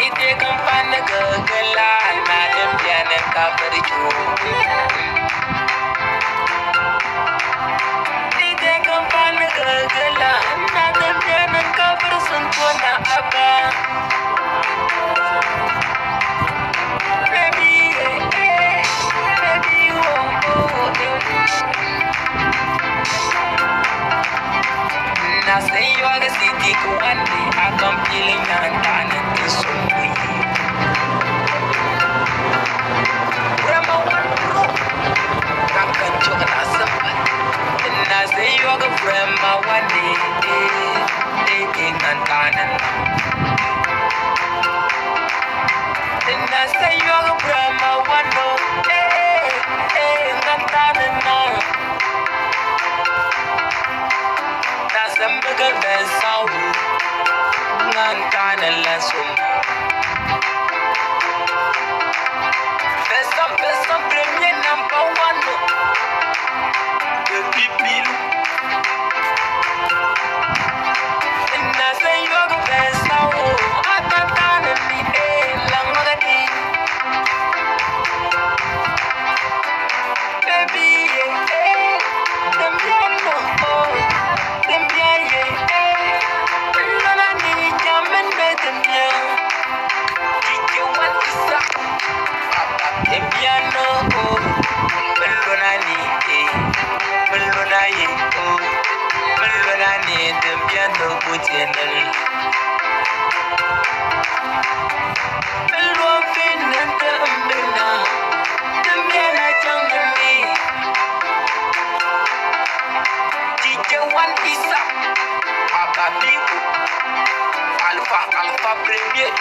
Ite kampana gagala na tempiana kaparichu. Ite kampana gagala na tempiana kaparasuntuana apa. Baby, baby, now say you are the city go one day I come feeling and done and this so sweet. Grandma one bro, drunk and choking us somebody. And I say you are the grandma one day, dating and done and I say you are the grandma one day, and done and now. Nasamba besau ngantana lasum besam premier number one the people na say you go besau akantana ni langagati baby them piano them piano nana ni jamen them piano did you want to stop them piano melonani melonani melonani them piano putenel melon finan tambena them piano changani did you want to stop Alpha premier